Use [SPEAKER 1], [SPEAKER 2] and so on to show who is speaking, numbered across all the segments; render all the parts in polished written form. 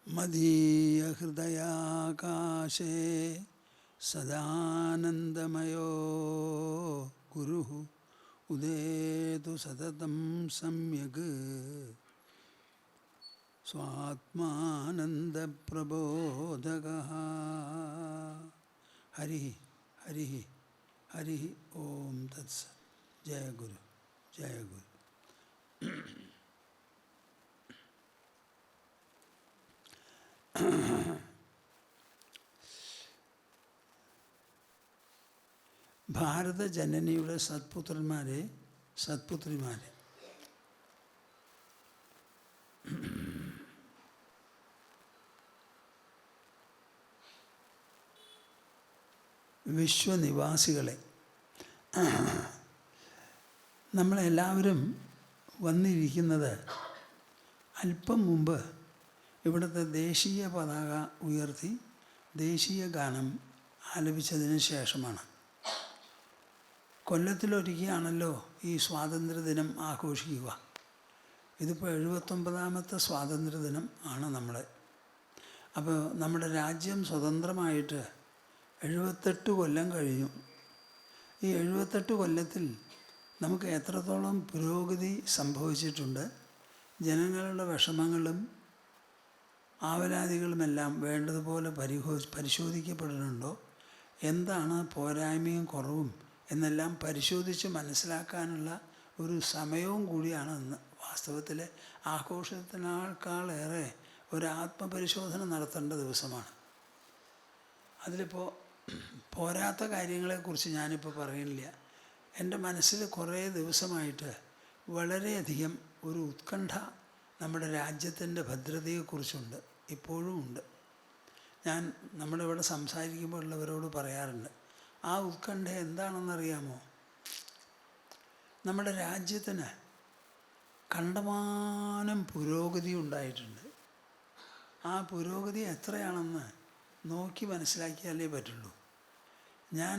[SPEAKER 1] മദീയഹൃദയാകാശേ സദാനന്ദമയോ ഗുരുഃ ഉദേതു സതതം സമ്യക് സ്വാത്മാനന്ദപ്രബോധകഃ. ഹരി ഹരി ഹരി ഓം തത്സത്. ജയ ഗുരു, ജയ ഗുരു. ഭാരതജനനിയുടെ സത്പുത്രന്മാരെ, സത്പുത്രിമാരെ, വിശ്വനിവാസികളെ, നമ്മളെല്ലാവരും വന്നിരിക്കുന്നത് അല്പം മുമ്പ് ഇവിടുത്തെ ദേശീയ പതാക ഉയർത്തി ദേശീയ ഗാനം ആലപിച്ചതിന് ശേഷമാണ്. കൊല്ലത്തിലൊരിക്കലാണല്ലോ ഈ സ്വാതന്ത്ര്യദിനം ആഘോഷിക്കുക. ഇതിപ്പോൾ 79ാമത്തെ സ്വാതന്ത്ര്യദിനം ആണ് നമ്മൾ. അപ്പോൾ നമ്മുടെ രാജ്യം സ്വതന്ത്രമായിട്ട് 78 കൊല്ലം കഴിഞ്ഞു. ഈ 78 കൊല്ലത്തിൽ നമുക്ക് എത്രത്തോളം പുരോഗതി സംഭവിച്ചിട്ടുണ്ട്, ജനങ്ങളുടെ വിഷമങ്ങളും ആവലാതികളുമെല്ലാം വേണ്ടതുപോലെ പരിശോധിക്കപ്പെടുന്നുണ്ടോ, എന്താണ് പോരായ്മയും കുറവും എന്നെല്ലാം പരിശോധിച്ച് മനസ്സിലാക്കാനുള്ള ഒരു സമയവും കൂടിയാണ് ഇന്ന്. വാസ്തവത്തിൽ ആഘോഷത്തിനേക്കാളേറെ ഒരു ആത്മപരിശോധന നടത്തേണ്ട ദിവസമാണ്. അതിലിപ്പോൾ പോരാത്ത കാര്യങ്ങളെക്കുറിച്ച് ഞാനിപ്പോൾ പറയുന്നില്ല. എൻ്റെ മനസ്സിൽ കുറേ ദിവസമായിട്ട് വളരെയധികം ഒരു ഉത്കണ്ഠ നമ്മുടെ രാജ്യത്തിൻ്റെ ഭദ്രതയെക്കുറിച്ചുണ്ട്, ഇപ്പോഴും ഉണ്ട്. ഞാൻ നമ്മളിവിടെ സംസാരിക്കുമ്പോൾ ഉള്ളവരോട് പറയാറുണ്ട്, ആ ഉത്കണ്ഠ എന്താണെന്നറിയാമോ? നമ്മുടെ രാജ്യത്തിന് കണ്ടമാനം പുരോഗതി ഉണ്ടായിട്ടുണ്ട്. ആ പുരോഗതി എത്രയാണെന്ന് നോക്കി മനസ്സിലാക്കിയാലേ പറ്റുള്ളൂ. ഞാൻ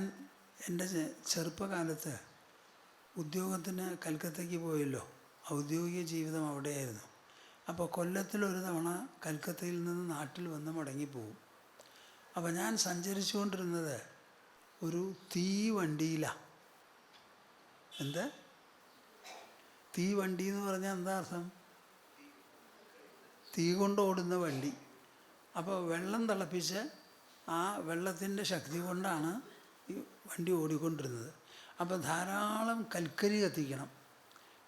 [SPEAKER 1] എൻ്റെ ചെറുപ്പകാലത്ത് ഉദ്യോഗത്തിന് കൽക്കത്തയ്ക്ക് പോയല്ലോ. ഔദ്യോഗിക ജീവിതം അവിടെയായിരുന്നു. അപ്പോൾ കൊല്ലത്തിലൊരു തവണ കൽക്കത്തയിൽ നിന്ന് നാട്ടിൽ വന്ന് മടങ്ങിപ്പോവും. അപ്പോൾ ഞാൻ സഞ്ചരിച്ചുകൊണ്ടിരുന്നത് ഒരു തീവണ്ടിയിലാണ്. എന്താ തീവണ്ടി എന്ന് പറഞ്ഞാൽ എന്താ അർത്ഥം? തീ കൊണ്ട് ഓടുന്ന വണ്ടി. അപ്പോൾ വെള്ളം തിളപ്പിച്ച് ആ വെള്ളത്തിൻ്റെ ശക്തി കൊണ്ടാണ് ഈ വണ്ടി ഓടിക്കൊണ്ടിരുന്നത്. അപ്പോൾ ധാരാളം കൽക്കരി കത്തിക്കണം.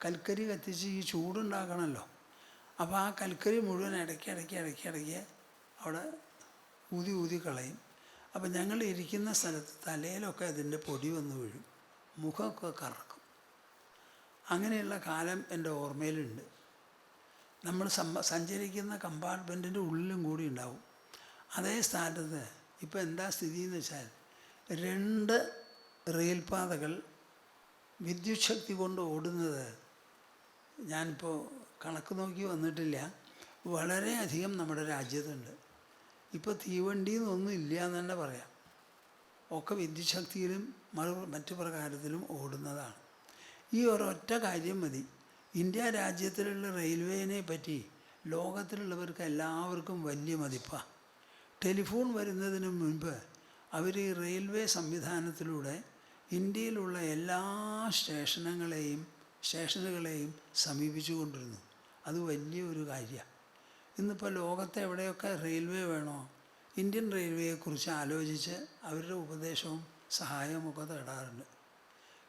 [SPEAKER 1] കൽക്കരി കത്തിച്ച് ഈ ചൂടുണ്ടാക്കണമല്ലോ. അപ്പോൾ ആ കൽക്കരി മുഴുവൻ ഇടയ്ക്ക് അവിടെ ഊതി കളയും. അപ്പോൾ ഞങ്ങൾ ഇരിക്കുന്ന സ്ഥലത്ത് തലയിലൊക്കെ അതിൻ്റെ പൊടി വന്ന് വീഴും, മുഖമൊക്കെ കറക്കും. അങ്ങനെയുള്ള കാലം എൻ്റെ ഓർമ്മയിലുണ്ട്. നമ്മൾ സഞ്ചരിക്കുന്ന കമ്പാർട്ട്മെൻറ്റിൻ്റെ ഉള്ളിലും കൂടി ഉണ്ടാവും. അതേ സ്ഥാനത്ത് ഇപ്പോൾ എന്താ സ്ഥിതി എന്ന് വെച്ചാൽ 2 റെയിൽപാതകൾ വിദ്യുത് ശക്തി കൊണ്ട് ഓടുന്നത് ഞാനിപ്പോൾ കണക്ക് നോക്കി വന്നിട്ടില്ല, വളരെയധികം നമ്മുടെ രാജ്യത്തുണ്ട്. ഇപ്പോൾ തീവണ്ടി എന്നൊന്നും ഇല്ല എന്ന് തന്നെ പറയാം. ഒക്കെ വിദ്യുത് ശക്തിയിലും മറ്റു പ്രകാരത്തിലും ഓടുന്നതാണ്. ഈ ഒരൊറ്റ കാര്യം മതി. ഇന്ത്യ രാജ്യത്തിലുള്ള റെയിൽവേനെ പറ്റി ലോകത്തിലുള്ളവർക്ക് എല്ലാവർക്കും വലിയ മതിപ്പാണ്. ടെലിഫോൺ വരുന്നതിന് മുൻപ് അവർ ഈ റെയിൽവേ സംവിധാനത്തിലൂടെ ഇന്ത്യയിലുള്ള എല്ലാ സ്റ്റേഷനുകളെയും സമീപിച്ചു കൊണ്ടിരുന്നു. അത് വലിയൊരു കാര്യമാണ്. ഇന്നിപ്പോൾ ലോകത്തെ എവിടെയൊക്കെ റെയിൽവേ വേണോ, ഇന്ത്യൻ റെയിൽവേയെക്കുറിച്ച് ആലോചിച്ച് അവരുടെ ഉപദേശവും സഹായവുമൊക്കെ തേടാറുണ്ട്.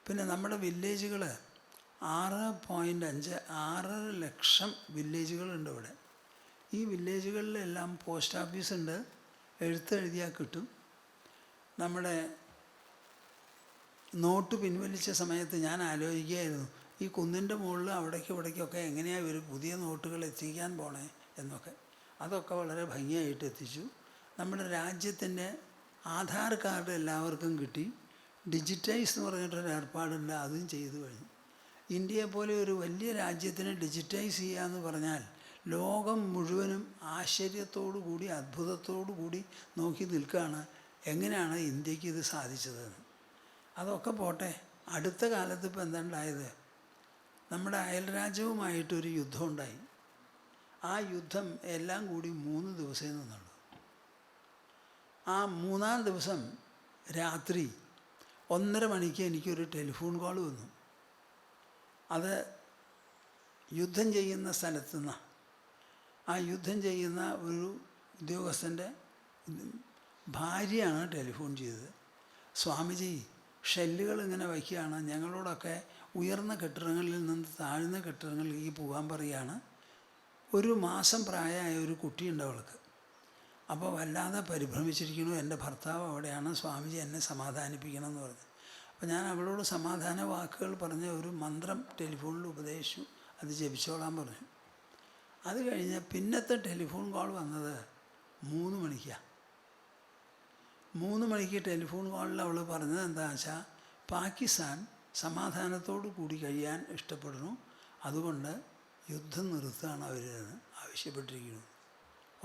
[SPEAKER 1] പിന്നെ നമ്മുടെ വില്ലേജുകൾ 6 ലക്ഷം വില്ലേജുകളുണ്ട് ഇവിടെ. ഈ വില്ലേജുകളിലെല്ലാം പോസ്റ്റ് ഓഫീസുണ്ട്. എഴുതിയാൽ കിട്ടും. നമ്മുടെ നോട്ട് പിൻവലിച്ച സമയത്ത് ഞാൻ ആലോചിക്കുകയായിരുന്നു, ഈ കുന്നിൻ്റെ മുകളിൽ ഇവിടേക്കൊക്കെ എങ്ങനെയാണ് ഇവർ പുതിയ നോട്ടുകൾ എത്തിക്കാൻ പോണേ എന്നൊക്കെ. അതൊക്കെ വളരെ ഭംഗിയായിട്ട് എത്തിച്ചു. നമ്മുടെ രാജ്യത്തിൻ്റെ ആധാർ കാർഡ് എല്ലാവർക്കും കിട്ടി. ഡിജിറ്റൈസ് എന്ന് പറഞ്ഞിട്ടൊരു ഏർപ്പാടുണ്ട്, അതും ചെയ്തു കഴിഞ്ഞു. ഇന്ത്യയെപ്പോലെ ഒരു വലിയ രാജ്യത്തിന് ഡിജിറ്റൈസ് ചെയ്യുക എന്ന് പറഞ്ഞാൽ ലോകം മുഴുവനും ആശ്ചര്യത്തോടു കൂടി അത്ഭുതത്തോടു കൂടി നോക്കി നിൽക്കുകയാണ്, എങ്ങനെയാണ് ഇന്ത്യക്ക് ഇത് സാധിച്ചതെന്ന്. അതൊക്കെ പോട്ടെ, അടുത്ത കാലത്ത് ഇപ്പോൾ എന്താ ഉണ്ടായത്? നമ്മുടെ അയൽരാജ്യവുമായിട്ടൊരു യുദ്ധമുണ്ടായി. ആ യുദ്ധം എല്ലാം കൂടി 3 ദിവസമേ നിന്നുള്ളൂ. ആ 3-ാം ദിവസം രാത്രി 1:30 മണിക്ക് എനിക്കൊരു ടെലിഫോൺ കോൾ വന്നു. അത് യുദ്ധം ചെയ്യുന്ന സ്ഥലത്തു നിന്നാണ്. ആ യുദ്ധം ചെയ്യുന്ന ഒരു ഉദ്യോഗസ്ഥൻ്റെ ഭാര്യയാണ് ടെലിഫോൺ ചെയ്തത്. സ്വാമിജി, ഷെല്ലുകൾ ഇങ്ങനെ വയ്ക്കുകയാണ്, ഞങ്ങളോടൊക്കെ ഉയർന്ന കെട്ടിടങ്ങളിൽ നിന്ന് താഴ്ന്ന കെട്ടിടങ്ങളിലേക്ക് പോകാൻ പറയുകയാണ്. 1 മാസം പ്രായമായ ഒരു കുട്ടിയുണ്ട് അവൾക്ക്. അപ്പോൾ വല്ലാതെ പരിഭ്രമിച്ചിരിക്കുന്നു. എൻ്റെ ഭർത്താവ് അവിടെയാണ്, സ്വാമിജി എന്നെ സമാധാനിപ്പിക്കണം എന്ന് പറഞ്ഞു. അപ്പോൾ ഞാൻ അവളോട് സമാധാന വാക്കുകൾ പറഞ്ഞ ഒരു മന്ത്രം ടെലിഫോണിൽ ഉപദേശിച്ചു. അത് ജപിച്ചോളാൻ പറഞ്ഞു. അത് കഴിഞ്ഞ് പിന്നത്തെ ടെലിഫോൺ കോൾ വന്നത് 3 മണിക്കാണ്. 3 മണിക്ക് ടെലിഫോൺ കോളിൽ അവൾ പറഞ്ഞത് എന്താണെന്ന് വെച്ചാൽ, പാകിസ്ഥാൻ സമാധാനത്തോടു കൂടി കഴിയാൻ ഇഷ്ടപ്പെടുന്നു, അതുകൊണ്ട് യുദ്ധം നിർത്തുകയാണ് അവരെന്ന് ആവശ്യപ്പെട്ടിരിക്കുന്നു.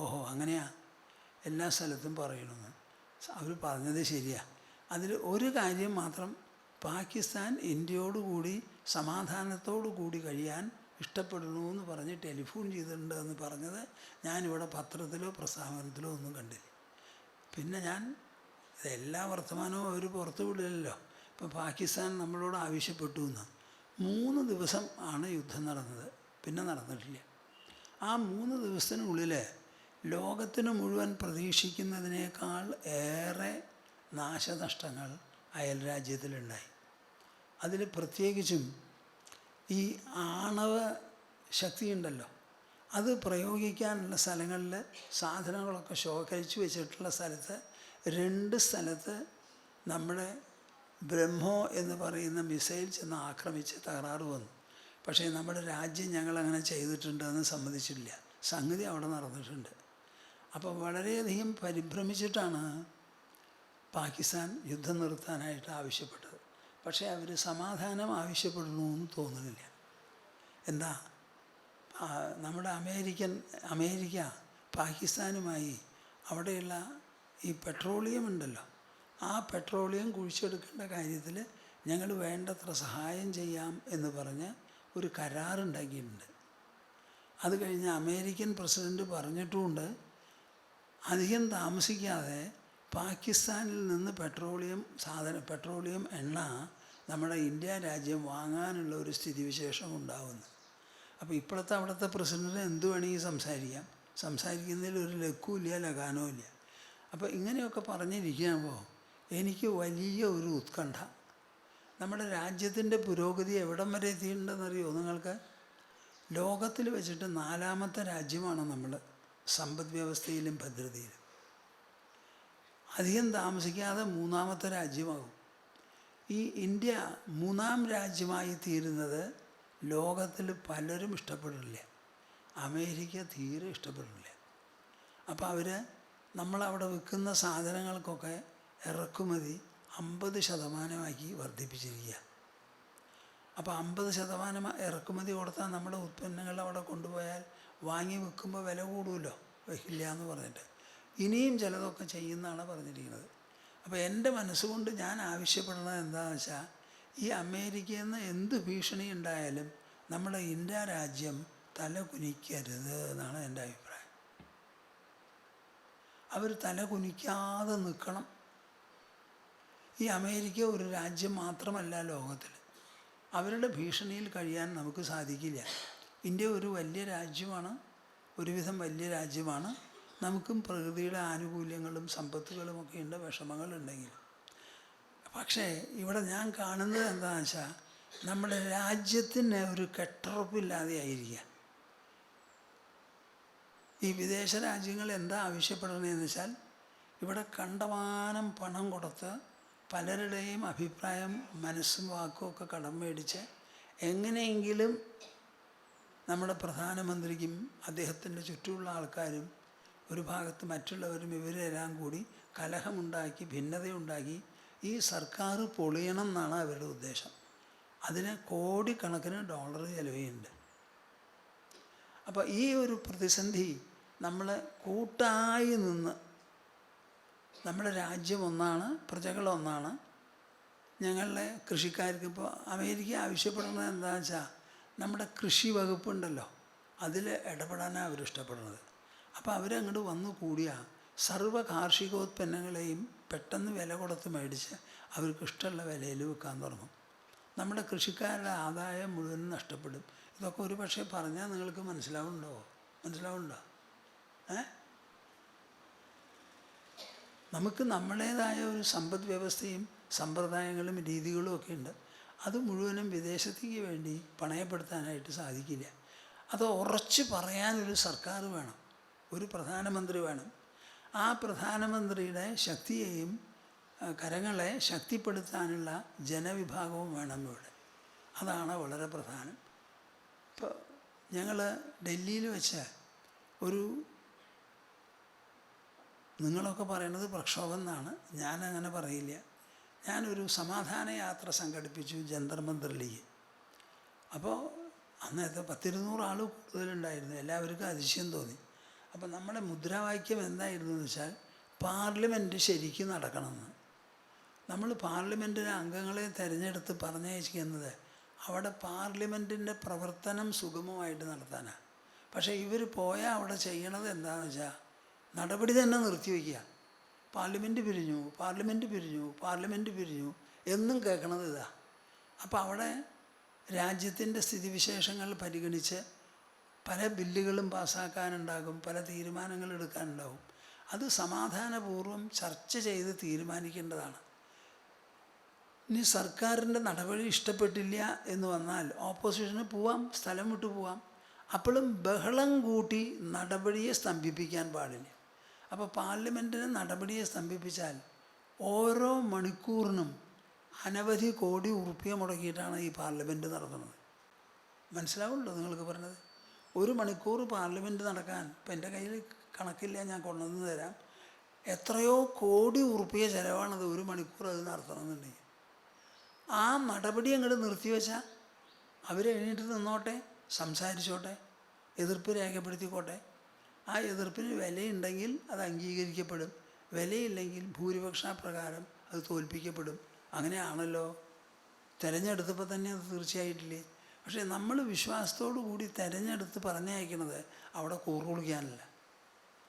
[SPEAKER 1] ഓഹോ, അങ്ങനെയാ എല്ലാ സ്ഥലത്തും പറയണമെന്ന്. അവർ പറഞ്ഞത് ശരിയാണ്. അതിൽ ഒരു കാര്യം മാത്രം, പാകിസ്ഥാൻ ഇന്ത്യയോടുകൂടി സമാധാനത്തോടു കൂടി കഴിയാൻ ഇഷ്ടപ്പെടുന്നു എന്ന് പറഞ്ഞ് ടെലിഫോൺ ചെയ്തിട്ടുണ്ട് എന്ന് പറഞ്ഞത് ഞാനിവിടെ പത്രത്തിലോ പ്രസ്താവനത്തിലോ ഒന്നും കണ്ടില്ല. പിന്നെ ഞാൻ ഇതെല്ലാ വർത്തമാനവും അവർ പുറത്തു വിടില്ലല്ലോ. ഇപ്പം പാകിസ്ഥാൻ നമ്മളോട് ആവശ്യപ്പെട്ടു എന്ന്. 3 ദിവസം ആണ് യുദ്ധം നടന്നത്, പിന്നെ നടന്നിട്ടില്ല. ആ 3 ദിവസത്തിനുള്ളിൽ ലോകത്തിന് മുഴുവൻ പ്രതീക്ഷിക്കുന്നതിനേക്കാൾ ഏറെ നാശനഷ്ടങ്ങൾ അയൽരാജ്യത്തിലുണ്ടായി. അതിൽ പ്രത്യേകിച്ചും ഈ ആണവ ശക്തിയുണ്ടല്ലോ, അത് പ്രയോഗിക്കാനുള്ള സ്ഥലങ്ങളിൽ സാധനങ്ങളൊക്കെ ശേഖരിച്ചു വെച്ചിട്ടുള്ള സ്ഥലത്ത് 2 സ്ഥലത്ത് നമ്മുടെ ബ്രഹ്മോ എന്ന് പറയുന്ന മിസൈൽ ചെന്ന് ആക്രമിച്ച് തകരാറ് വന്നു. പക്ഷേ നമ്മുടെ രാജ്യം ഞങ്ങളങ്ങനെ ചെയ്തിട്ടുണ്ടെന്ന് സമ്മതിച്ചില്ല. സംഗതി അവിടെ നടന്നിട്ടുണ്ട്. അപ്പോൾ വളരെയധികം പരിഭ്രമിച്ചിട്ടാണ് പാകിസ്ഥാൻ യുദ്ധം നിർത്താനായിട്ട് ആവശ്യപ്പെട്ടത്. പക്ഷേ അവർ സമാധാനം ആവശ്യപ്പെടണമെന്ന് തോന്നുന്നില്ല. എന്താ, നമ്മുടെ അമേരിക്ക പാകിസ്ഥാനുമായി അവിടെയുള്ള ഈ പെട്രോളിയം ഉണ്ടല്ലോ, ആ പെട്രോളിയം കുഴിച്ചെടുക്കേണ്ട കാര്യത്തിൽ ഞങ്ങൾ വേണ്ടത്ര സഹായം ചെയ്യാം എന്ന് പറഞ്ഞ് ഒരു കരാറുണ്ടാക്കിയിട്ടുണ്ട്. അത് കഴിഞ്ഞ് അമേരിക്കൻ പ്രസിഡൻറ്റ് പറഞ്ഞിട്ടുമുണ്ട്, അധികം താമസിക്കാതെ പാകിസ്ഥാനിൽ നിന്ന് പെട്രോളിയം എണ്ണ നമ്മുടെ ഇന്ത്യ രാജ്യം വാങ്ങാനുള്ള ഒരു സ്ഥിതിവിശേഷം ഉണ്ടാകുന്നു. അപ്പോൾ ഇപ്പോഴത്തെ അവിടുത്തെ പ്രസിഡൻറ്റിന് എന്ത് വേണമെങ്കിൽ സംസാരിക്കുന്നതിൽ ഒരു ലക്കുമില്ല, ലഗാനവും ഇല്ല. അപ്പോൾ ഇങ്ങനെയൊക്കെ പറഞ്ഞിരിക്കുമ്പോൾ എനിക്ക് വലിയ ഒരു ഉത്കണ്ഠ. നമ്മുടെ രാജ്യത്തിൻ്റെ പുരോഗതി എവിടം വരെ എത്തിയിട്ടുണ്ടെന്നറിയോ നിങ്ങൾക്ക്? ലോകത്തിൽ വെച്ചിട്ട് 4ാമത്തെ രാജ്യമാണ് നമ്മൾ സമ്പദ് വ്യവസ്ഥയിലും ഭദ്രതയിലും. അധികം താമസിക്കാതെ 3ാമത്തെ രാജ്യമാകും. ഈ ഇന്ത്യ 3ാം രാജ്യമായി തീരുന്നത് ലോകത്തിൽ പലരും ഇഷ്ടപ്പെടില്ല. അമേരിക്ക തീരെ ഇഷ്ടപ്പെടില്ല. അപ്പോൾ അവർ നമ്മളവിടെ വിൽക്കുന്ന സാധനങ്ങൾക്കൊക്കെ ഇറക്കുമതി 50% വർദ്ധിപ്പിച്ചിരിക്കുക. അപ്പോൾ 50% ഇറക്കുമതി കൊടുത്താൽ നമ്മുടെ ഉൽപ്പന്നങ്ങൾ അവിടെ കൊണ്ടുപോയാൽ വാങ്ങി വിൽക്കുമ്പോൾ വില കൂടുമല്ലോ, വയ്ക്കില്ല എന്ന് പറഞ്ഞിട്ട് ഇനിയും ചിലതൊക്കെ ചെയ്യുന്നതാണ് പറഞ്ഞിരിക്കുന്നത്. അപ്പോൾ എൻ്റെ മനസ്സുകൊണ്ട് ഞാൻ ആവശ്യപ്പെടുന്നത് എന്താണെന്ന് വെച്ചാൽ, ഈ അമേരിക്കയിൽ നിന്ന് എന്ത് ഭീഷണി ഉണ്ടായാലും നമ്മുടെ ഇന്ത്യ രാജ്യം തല കുനിക്കരുത് എന്നാണ് എൻ്റെ അഭിപ്രായം. അവർ തല കുനിക്കാതെ നിൽക്കണം. ഈ അമേരിക്ക ഒരു രാജ്യം മാത്രമല്ല ലോകത്തിൽ. അവരുടെ ഭീഷണിയിൽ കഴിയാൻ നമുക്ക് സാധിക്കില്ല. ഇന്ത്യ ഒരു വലിയ രാജ്യമാണ്, ഒരുവിധം വലിയ രാജ്യമാണ്. നമുക്കും പ്രകൃതിയുടെ ആനുകൂല്യങ്ങളും സമ്പത്തുകളുമൊക്കെ ഉണ്ട്, വിഷമങ്ങളുണ്ടെങ്കിലും. പക്ഷേ ഇവിടെ ഞാൻ കാണുന്നത് എന്താണെന്ന് വെച്ചാൽ, നമ്മുടെ രാജ്യത്തിന് ഒരു കെട്ടുറപ്പില്ലാതെ ആയിരിക്കുക. ഈ വിദേശ രാജ്യങ്ങൾ എന്താ ആവശ്യപ്പെടുന്നതെന്ന് വെച്ചാൽ, ഇവിടെ കണ്ടമാനം പണം കൊടുത്ത് പലരുടെയും അഭിപ്രായം, മനസ്സും വാക്കും ഒക്കെ കടം മേടിച്ച് എങ്ങനെയെങ്കിലും നമ്മുടെ പ്രധാനമന്ത്രിക്കും അദ്ദേഹത്തിൻ്റെ ചുറ്റുമുള്ള ആൾക്കാരും ഒരു ഭാഗത്ത് മറ്റുള്ളവരും ഇവരെല്ലാം കൂടി കലഹമുണ്ടാക്കി, ഭിന്നതയുണ്ടാക്കി ഈ സർക്കാർ പൊളിയണം എന്നാണ് അവരുടെ ഉദ്ദേശം. അതിന് കോടിക്കണക്കിന് ഡോളർ ചെലവുണ്ട്. അപ്പോൾ ഈ ഒരു പ്രതിസന്ധി നമ്മൾ കൂട്ടായി നിന്ന്, നമ്മുടെ രാജ്യം ഒന്നാണ്, പ്രജകളൊന്നാണ്, ഞങ്ങളുടെ കൃഷിക്കാർക്ക് ഇപ്പോൾ അമേരിക്ക ആവശ്യപ്പെടുന്നത് എന്താണെന്ന് വെച്ചാൽ, നമ്മുടെ കൃഷി വകുപ്പുണ്ടല്ലോ അതിൽ ഇടപെടാനാണ് അവരിഷ്ടപ്പെടുന്നത്. അപ്പോൾ അവരങ്ങോട്ട് വന്നു കൂടിയ സർവ്വ കാർഷികോത്പന്നങ്ങളെയും പെട്ടെന്ന് വില കൊടുത്ത് മേടിച്ച് അവർക്ക് ഇഷ്ടമുള്ള വിലയിൽ വിൽക്കാൻ തുടങ്ങും. നമ്മുടെ കൃഷിക്കാരുടെ ആദായം മുഴുവൻ നഷ്ടപ്പെടും. ഇതൊക്കെ ഒരു പക്ഷേ പറഞ്ഞാൽ നിങ്ങൾക്ക് മനസ്സിലാവുന്നുണ്ടോ? നമുക്ക് നമ്മുടേതായ ഒരു സമ്പദ് വ്യവസ്ഥയും സമ്പ്രദായങ്ങളും രീതികളും ഒക്കെ ഉണ്ട്. അത് മുഴുവനും വിദേശത്തേക്ക് വേണ്ടി പണയപ്പെടുത്താനായിട്ട് സാധിക്കില്ല. അത് ഉറച്ച് പറയാനൊരു സർക്കാർ വേണം, ഒരു പ്രധാനമന്ത്രി വേണം. ആ പ്രധാനമന്ത്രിയുടെ ശക്തിയെയും കരങ്ങളെ ശക്തിപ്പെടുത്താനുള്ള ജനവിഭാഗവും വേണം ഇവിടെ. അതാണ് വളരെ പ്രധാനം. ഇപ്പോൾ ഞങ്ങൾ ഡൽഹിയിൽ വെച്ച് ഒരു, നിങ്ങളൊക്കെ പറയുന്നത് പ്രക്ഷോഭം എന്നാണ്, ഞാനങ്ങനെ പറയില്ല. ഞാനൊരു സമാധാന യാത്ര സംഘടിപ്പിച്ചു ജന്തർ മന്ദിറിലേക്ക്. അപ്പോൾ അന്നത്തെ 10-200 ആൾ കൂടുതലുണ്ടായിരുന്നു. എല്ലാവർക്കും അതിശയം തോന്നി. അപ്പോൾ നമ്മുടെ മുദ്രാവാക്യം എന്തായിരുന്നു എന്ന് വെച്ചാൽ, പാർലമെൻറ്റ് ശരിക്കും നടക്കണമെന്ന്. നമ്മൾ പാർലമെൻറ്റിലെ അംഗങ്ങളെ തിരഞ്ഞെടുത്ത് പറഞ്ഞയക്കുന്നത് അവിടെ പാർലമെൻറ്റിൻ്റെ പ്രവർത്തനം സുഗമമായിട്ട് നടത്താനാണ്. പക്ഷേ ഇവർ പോയാൽ അവിടെ ചെയ്യണത് എന്താണെന്ന് വെച്ചാൽ നടപടി തന്നെ നിർത്തിവെക്കുക. പാർലമെൻറ്റ് പിരിഞ്ഞു എന്നും കേൾക്കണത് ഇതാ. അപ്പോൾ അവിടെ രാജ്യത്തിൻ്റെ സ്ഥിതിവിശേഷങ്ങൾ പരിഗണിച്ച് പല ബില്ലുകളും പാസ്സാക്കാനുണ്ടാകും, പല തീരുമാനങ്ങൾ എടുക്കാനുണ്ടാകും. അത് സമാധാനപൂർവ്വം ചർച്ച ചെയ്ത് തീരുമാനിക്കേണ്ടതാണ്. ഇനി സർക്കാരിൻ്റെ നടപടി ഇഷ്ടപ്പെട്ടില്ല എന്ന് വന്നാൽ ഓപ്പോസിഷന് പോവാം, സ്ഥലം വിട്ടു പോവാം. അപ്പോഴും ബഹളം കൂട്ടി നടപടിയെ സ്തംഭിപ്പിക്കാൻ പാടില്ല. അപ്പോൾ പാർലമെൻറ്റിന് നടപടിയെ സ്തംഭിപ്പിച്ചാൽ ഓരോ മണിക്കൂറിനും അനവധി കോടി ഉറുപ്പിക മുടക്കിയിട്ടാണ് ഈ പാർലമെൻറ്റ് നടത്തുന്നത്. മനസ്സിലാവുമല്ലോ നിങ്ങൾക്ക് പറഞ്ഞത്? 1 മണിക്കൂർ പാർലമെൻറ്റ് നടക്കാൻ ഇപ്പം എൻ്റെ കയ്യിൽ കണക്കില്ല, ഞാൻ കൊണ്ടുവന്ന് തരാം. എത്രയോ കോടി ഉറുപ്പിക ചിലവാണത് 1 മണിക്കൂർ അത് നടത്തണമെന്നുണ്ടെങ്കിൽ. ആ നടപടി അങ്ങോട്ട് നിർത്തിവെച്ചാൽ അവരെഴുന്നേറ്റ് നിന്നോട്ടെ, സംസാരിച്ചോട്ടെ, എതിർപ്പ് രേഖപ്പെടുത്തിക്കോട്ടെ. ആ എതിർപ്പിന് വിലയുണ്ടെങ്കിൽ അത് അംഗീകരിക്കപ്പെടും, വിലയില്ലെങ്കിൽ ഭൂരിപക്ഷ പ്രകാരം അത് തോൽപ്പിക്കപ്പെടും. അങ്ങനെയാണല്ലോ തിരഞ്ഞെടുത്തപ്പോൾ തന്നെ അത് തീർച്ചയായിട്ടില്ലേ. പക്ഷേ നമ്മൾ വിശ്വാസത്തോടു കൂടി തിരഞ്ഞെടുത്ത് പറഞ്ഞയക്കുന്നത് അവിടെ കൂറുകൊള്ളിക്കാനല്ല,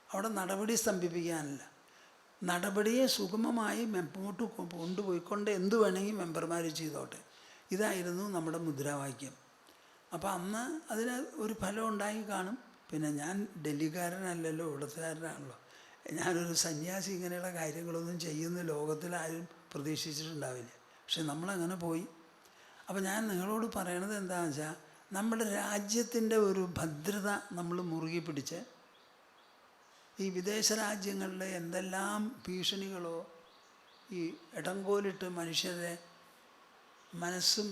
[SPEAKER 1] അവിടെ നടപടി സ്തംഭിപ്പിക്കാനല്ല. നടപടിയെ സുഗമമായി മുമ്പോട്ട് കൊണ്ടുപോയിക്കൊണ്ട് എന്ത് വേണമെങ്കിൽ മെമ്പർമാർ ചെയ്തോട്ടെ. ഇതായിരുന്നു നമ്മുടെ മുദ്രാവാക്യം. അപ്പോൾ അന്ന് അതിന് ഒരു ഫലം ഉണ്ടായി കാണും. പിന്നെ ഞാൻ ഡൽഹിക്കാരനല്ലല്ലോ, ഇവിടത്തുകാരനാണല്ലോ. ഞാനൊരു സന്യാസി ഇങ്ങനെയുള്ള കാര്യങ്ങളൊന്നും ചെയ്യുന്ന ലോകത്തിലാരും പ്രതീക്ഷിച്ചിട്ടുണ്ടാവില്ല. പക്ഷെ നമ്മളങ്ങനെ പോയി. അപ്പോൾ ഞാൻ നിങ്ങളോട് പറയണത് എന്താണെന്ന് വെച്ചാൽ, നമ്മുടെ രാജ്യത്തിൻ്റെ ഒരു ഭദ്രത നമ്മൾ മുറുകി പിടിച്ച് ഈ വിദേശ രാജ്യങ്ങളിലെ എന്തെല്ലാം ഭീഷണികളോ ഈ ഇടങ്കോലിട്ട് മനുഷ്യരെ മനസ്സും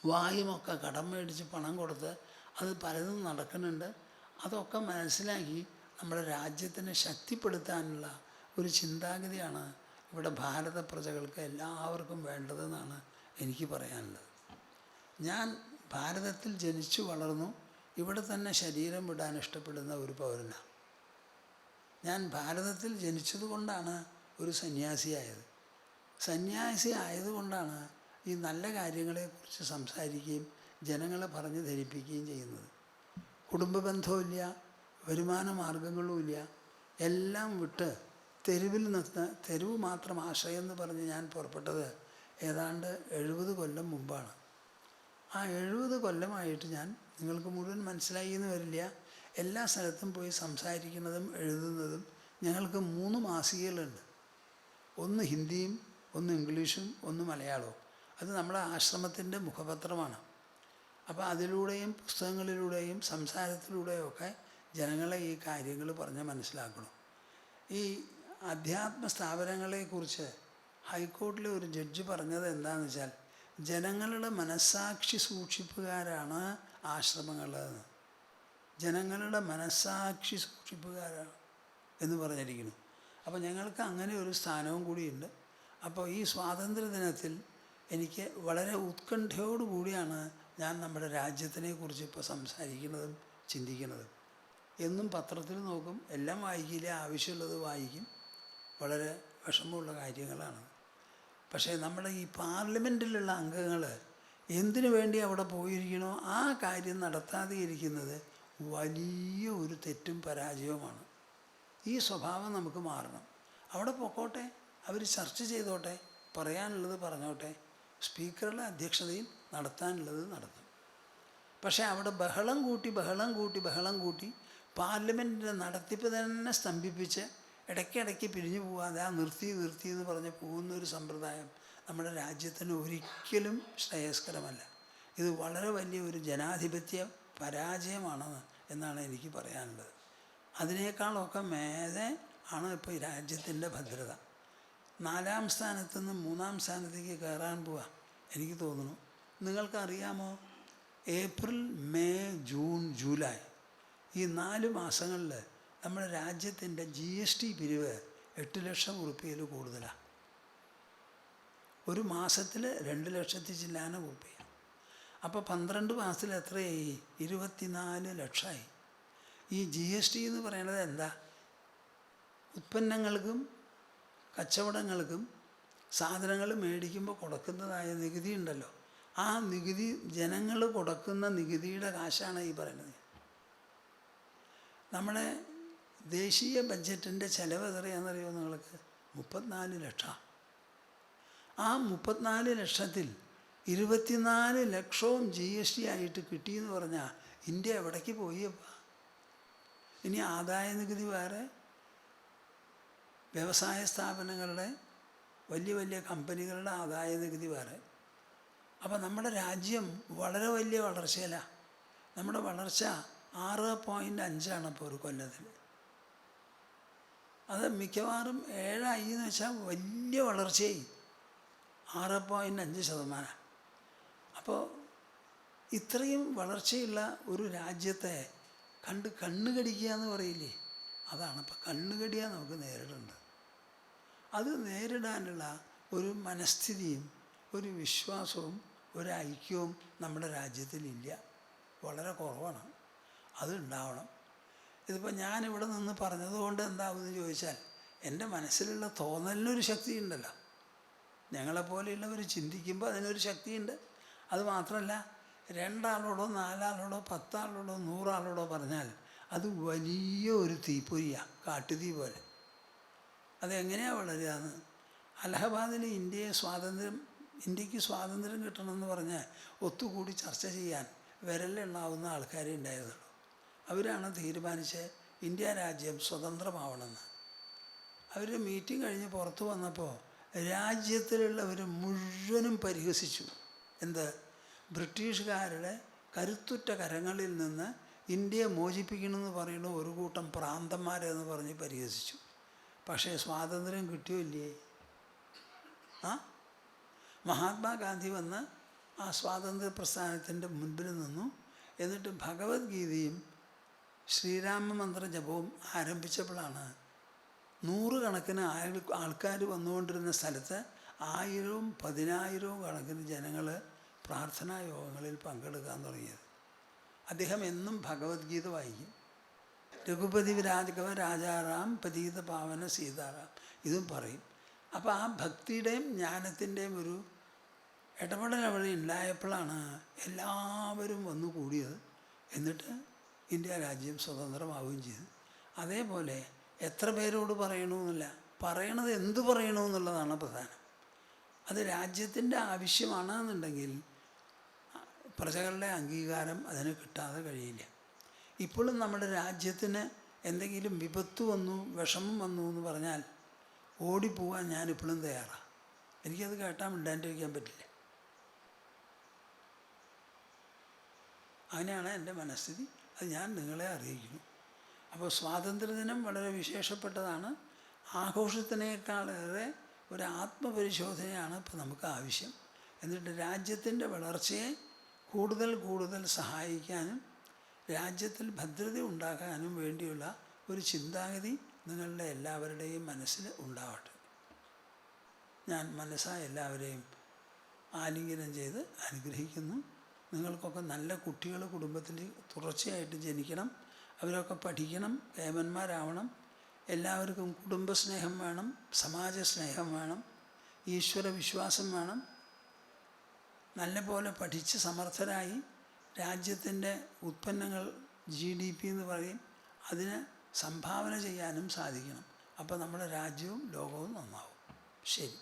[SPEAKER 1] വായുമൊക്കെ കടം മേടിച്ച് പണം കൊടുത്ത് അത് പലതും നടക്കുന്നുണ്ട്. അതൊക്കെ മനസ്സിലാക്കി നമ്മുടെ രാജ്യത്തിനെ ശക്തിപ്പെടുത്താനുള്ള ഒരു ചിന്താഗതിയാണ് ഇവിടെ ഭാരത പ്രജകൾക്ക് എല്ലാവർക്കും വേണ്ടതെന്നാണ് എനിക്ക് പറയാനുള്ളത്. ഞാൻ ഭാരതത്തിൽ ജനിച്ചു വളർന്നു, ഇവിടെ തന്നെ ശരീരം വിടാൻ ഇഷ്ടപ്പെടുന്ന ഒരു പൗരനാണ്. ഞാൻ ഭാരതത്തിൽ ജനിച്ചതുകൊണ്ടാണ് ഒരു സന്യാസിയായത്. സന്യാസി ആയതുകൊണ്ടാണ് ഈ നല്ല കാര്യങ്ങളെക്കുറിച്ച് സംസാരിക്കുകയും ജനങ്ങളെ പറഞ്ഞ് ധരിപ്പിക്കുകയും ചെയ്യുന്നത്. കുടുംബ ബന്ധവുമില്ല, വരുമാന മാർഗങ്ങളുമില്ല, എല്ലാം വിട്ട് തെരുവിൽ നിന്ന് തെരുവ് മാത്രം ആശ്രയം എന്ന് പറഞ്ഞ് ഞാൻ പുറപ്പെട്ടത് ഏതാണ്ട് 70 കൊല്ലം മുമ്പാണ്. ആ 70 കൊല്ലമായിട്ട് ഞാൻ, നിങ്ങൾക്ക് മുഴുവൻ മനസ്സിലായി എന്ന് വരില്ല, എല്ലാ സ്ഥലത്തും പോയി സംസാരിക്കുന്നതും എഴുതുന്നതും. ഞങ്ങൾക്ക് 3 മാസികകളുണ്ട്. ഒന്ന് ഹിന്ദിയും, ഒന്ന് ഇംഗ്ലീഷും, ഒന്ന് മലയാളവും. അത് നമ്മുടെ ആശ്രമത്തിൻ്റെ മുഖപത്രമാണ്. അപ്പോൾ അതിലൂടെയും പുസ്തകങ്ങളിലൂടെയും സംസാരത്തിലൂടെയും ഒക്കെ ജനങ്ങളെ ഈ കാര്യങ്ങൾ പറഞ്ഞ് മനസ്സിലാക്കണം. ഈ അധ്യാത്മ സ്ഥാപനങ്ങളെക്കുറിച്ച് ഹൈക്കോടതിയിലെ ഒരു ജഡ്ജി പറഞ്ഞത് എന്താണെന്ന് വെച്ചാൽ, ജനങ്ങളുടെ മനസ്സാക്ഷി സൂക്ഷിപ്പുകാരാണ് ആശ്രമങ്ങളെന്ന്. ജനങ്ങളുടെ മനസ്സാക്ഷി സൂക്ഷിപ്പുകാരാണ് എന്ന് പറഞ്ഞിരിക്കുന്നു. അപ്പോൾ ഞങ്ങൾക്ക് അങ്ങനെ ഒരു സ്ഥാനവും കൂടിയുണ്ട്. അപ്പോൾ ഈ സ്വാതന്ത്ര്യ ദിനത്തിൽ എനിക്ക് വളരെ ഉത്കണ്ഠയോടുകൂടിയാണ് ഞാൻ നമ്മുടെ രാജ്യത്തിനെക്കുറിച്ച് ഇപ്പോൾ സംസാരിക്കുന്നതും ചിന്തിക്കുന്നതും. എന്നും പത്രത്തിൽ നോക്കും, എല്ലാം വായിക്കില്ല, ആവശ്യമുള്ളത് വായിക്കും. വളരെ വിഷമമുള്ള കാര്യങ്ങളാണ്. പക്ഷേ നമ്മുടെ ഈ പാർലമെൻറ്റിലുള്ള അംഗങ്ങൾ എന്തിനു വേണ്ടി അവിടെ പോയിരിക്കണോ ആ കാര്യം നടത്താതെ ഇരിക്കുന്നത് വലിയ ഒരു തെറ്റും പരാജയവുമാണ്. ഈ സ്വഭാവം നമുക്ക് മാറണം. അവിടെ പൊക്കോട്ടെ, അവർ ചർച്ച ചെയ്തോട്ടെ, പറയാനുള്ളത് പറഞ്ഞോട്ടെ, സ്പീക്കറുടെ അധ്യക്ഷതയിൽ നടത്താനുള്ളത് നടത്തും. പക്ഷേ അവിടെ ബഹളം കൂട്ടി പാർലമെൻറ്റിൻ്റെ നടത്തിപ്പ് തന്നെ സ്തംഭിപ്പിച്ച് ഇടയ്ക്കിടയ്ക്ക് പിരിഞ്ഞു പോകാതെ ആ നിർത്തി എന്ന് പറഞ്ഞ് പോകുന്നൊരു സമ്പ്രദായം നമ്മുടെ രാജ്യത്തിന് ഒരിക്കലും ശ്രേയസ്കരമല്ല. ഇത് വളരെ വലിയ ഒരു ജനാധിപത്യ പരാജയമാണെന്ന് എന്നാണ് എനിക്ക് പറയാനുള്ളത്. അതിനേക്കാളൊക്കെ മേലെ ആണ് ഇപ്പോൾ ഈ രാജ്യത്തിൻ്റെ ഭദ്രത. 4-ാം സ്ഥാനത്ത് നിന്ന് 3-ാം സ്ഥാനത്തേക്ക് കയറാൻ പോവുക എനിക്ക് തോന്നുന്നു. നിങ്ങൾക്കറിയാമോ, ഏപ്രിൽ, മെയ്, ജൂൺ, ജൂലൈ ഈ 4 മാസങ്ങളിൽ നമ്മുടെ രാജ്യത്തിൻ്റെ GST പിരിവ് 8 ലക്ഷം ഉറുപ്പികയിൽ കൂടുതലാണ്. ഒരു മാസത്തിൽ 2 ലക്ഷത്തി ചില്ലാനം ഉറുപ്പിക. അപ്പോൾ 12 മാസത്തിൽ എത്രയായി? 24 ലക്ഷമായി. ഈ GST എന്ന് പറയുന്നത് എന്താ? ഉൽപ്പന്നങ്ങൾക്കും കച്ചവടങ്ങൾക്കും സാധനങ്ങൾ മേടിക്കുമ്പോൾ കൊടുക്കുന്നതായ നികുതി ഉണ്ടല്ലോ, ആ നികുതി ജനങ്ങൾ കൊടുക്കുന്ന നികുതിയുടെ കാശാണ് ഈ പറയുന്നത്. നമ്മുടെ ദേശീയ ബഡ്ജറ്റിൻ്റെ ചിലവ് എത്രയാണെന്നറിയോ നിങ്ങൾക്ക്? 34 ലക്ഷം. ആ 34 ലക്ഷത്തിൽ 24 ലക്ഷവും GST ആയിട്ട് കിട്ടിയെന്ന് പറഞ്ഞാൽ ഇന്ത്യ എവിടേക്ക് പോയപ്പോൾ? ഇനി ആദായ നികുതി വേറെ, വ്യവസായ സ്ഥാപനങ്ങളുടെ വലിയ കമ്പനികളുടെ ആദായ നികുതി വേറെ. അപ്പോൾ നമ്മുടെ രാജ്യം വളരെ വലിയ വളർച്ചയിലാണ്. നമ്മുടെ വളർച്ച 6.5 ഇപ്പോൾ ഒരു കൊല്ലത്തിൽ. അത് മിക്കവാറും 7 എന്ന് വെച്ചാൽ വലിയ വളർച്ചയായി. 6.5%. അപ്പോൾ ഇത്രയും വളർച്ചയുള്ള ഒരു രാജ്യത്തെ കണ്ണുകടിക്കുക എന്ന് പറയില്ലേ, അതാണ് ഇപ്പോൾ കണ്ണുകടിയാ നമുക്ക് നേരിടേണ്ടത്. അത് നേരിടാനുള്ള ഒരു മനസ്ഥിതിയും ഒരു വിശ്വാസവും ഒരു ഐക്യവും നമ്മുടെ രാജ്യത്തിലില്ല, വളരെ കുറവാണ്. അതുണ്ടാവണം. ഇതിപ്പോൾ ഞാനിവിടെ നിന്ന് പറഞ്ഞതുകൊണ്ട് എന്താവുമെന്ന് ചോദിച്ചാൽ, എൻ്റെ മനസ്സിലുള്ള തോന്നലിനൊരു ശക്തിയുണ്ടല്ലോ. ഞങ്ങളെപ്പോലെയുള്ളവർ ചിന്തിക്കുമ്പോൾ അതിനൊരു ശക്തിയുണ്ട്. അതുമാത്രമല്ല, 2 ആളോടോ 4 ആളോടോ 10 ആളോടോ 100 ആളോടോ പറഞ്ഞാൽ അത് വലിയ ഒരു തീപ്പൊരിയാണ്, കാട്ടുതീ പോലെ. അതെങ്ങനെയാണ് വളരുകയെന്ന്? അലഹബാദിൽ ഇന്ത്യക്ക് സ്വാതന്ത്ര്യം കിട്ടണമെന്ന് പറഞ്ഞ് ഒത്തുകൂടി ചർച്ച ചെയ്യാൻ വിരലിലുണ്ടാവുന്ന ആൾക്കാരെ ഉണ്ടായതുള്ളൂ. അവരാണ് തീരുമാനിച്ച് ഇന്ത്യ രാജ്യം സ്വതന്ത്രമാവണമെന്ന്. അവർ മീറ്റിംഗ് കഴിഞ്ഞ് പുറത്തു വന്നപ്പോൾ രാജ്യത്തിലുള്ളവർ മുഴുവനും പരിഹസിച്ചു. എന്ത്? ബ്രിട്ടീഷുകാരുടെ കരുത്തുറ്റ കരങ്ങളിൽ നിന്ന് ഇന്ത്യയെ മോചിപ്പിക്കണമെന്ന് പറയുന്ന ഒരു കൂട്ടം പ്രാന്തന്മാരെന്ന് പറഞ്ഞ് പരിഹസിച്ചു. പക്ഷേ സ്വാതന്ത്ര്യം കിട്ടിയോ ഇല്ലേ? മഹാത്മാഗാന്ധി വന്ന് ആ സ്വാതന്ത്ര്യ പ്രസ്ഥാനത്തിൻ്റെ മുൻപിൽ നിന്നു. എന്നിട്ട് ഭഗവത്ഗീതയും ശ്രീരാമമന്ത്ര ജപവും ആരംഭിച്ചപ്പോഴാണ് 100 കണക്കിന് ആൾക്കാർ വന്നുകൊണ്ടിരുന്ന സ്ഥലത്ത് 1000ഉം 10,000ഉം കണക്കിന് ജനങ്ങൾ പ്രാർത്ഥനാ യോഗങ്ങളിൽ പങ്കെടുക്കാൻ തുടങ്ങിയത്. അദ്ദേഹം എന്നും ഭഗവത്ഗീത വായിക്കും. രഘുപതി വിരാജകവ രാജാറാം പതീത പാവന സീതാറാം ഇതും പറയും. അപ്പോൾ ആ ഭക്തിയുടെയും ജ്ഞാനത്തിൻ്റെയും ഒരു ഇടപെടൽ അവിടെ ഉണ്ടായപ്പോഴാണ് എല്ലാവരും വന്നു കൂടിയത്. എന്നിട്ട് ഇന്ത്യ രാജ്യം സ്വതന്ത്രമാവുകയും ചെയ്തു. അതേപോലെ എത്ര പേരോട് പറയണമെന്നില്ല, പറയണത് എന്ത് പറയണമെന്നുള്ളതാണ് പ്രധാനം. അത് രാജ്യത്തിൻ്റെ ആവശ്യമാണ് എന്നുണ്ടെങ്കിൽ പ്രജകളുടെ അംഗീകാരം അതിന് കിട്ടാതെ കഴിയില്ല. ഇപ്പോഴും നമ്മുടെ രാജ്യത്തിന് എന്തെങ്കിലും വിപത്ത് വന്നു, വിഷമം വന്നു എന്ന് പറഞ്ഞാൽ ഓടിപ്പോവാൻ ഞാനിപ്പോഴും തയ്യാറാണ്. എനിക്കത് കേട്ടാൽ മിണ്ടാണ്ടിരിക്കാൻ പറ്റില്ല. അങ്ങനെയാണ് എൻ്റെ മനസ്ഥിതി. അത് ഞാൻ നിങ്ങളെ അറിയിക്കുന്നു. അപ്പോൾ സ്വാതന്ത്ര്യദിനം വളരെ വിശേഷപ്പെട്ടതാണ്. ആഘോഷത്തിനേക്കാളേറെ ഒരു ആത്മപരിശോധനയാണ് ഇപ്പോൾ നമുക്ക് ആവശ്യം. എന്നിട്ട് രാജ്യത്തിൻ്റെ വളർച്ചയെ കൂടുതൽ സഹായിക്കാനും രാജ്യത്തിൽ ഭദ്രത ഉണ്ടാക്കാനും വേണ്ടിയുള്ള ഒരു ചിന്താഗതി നിങ്ങളുടെ എല്ലാവരുടെയും മനസ്സിൽ ഉണ്ടാവട്ടെ. ഞാൻ മനസ്സായ എല്ലാവരെയും ആലിംഗനം ചെയ്ത് അനുഗ്രഹിക്കുന്നു. നിങ്ങൾക്കൊക്കെ നല്ല കുട്ടികൾ കുടുംബത്തിൽ തുടർച്ചയായിട്ട് ജനിക്കണം. അവരൊക്കെ പഠിക്കണം, കേമന്മാരാവണം. എല്ലാവർക്കും കുടുംബസ്നേഹം വേണം, സമാജസ്നേഹം വേണം, ഈശ്വര വിശ്വാസം വേണം. നല്ല പോലെ പഠിച്ച് സമർത്ഥരായി രാജ്യത്തിൻ്റെ ഉൽപ്പന്നങ്ങൾ GDP എന്ന് പറയും. അതിന് സംഭാവന ചെയ്യാനും സാധിക്കണം. അപ്പോൾ നമ്മുടെ രാജ്യവും ലോകവും നന്നാവും. ശരി.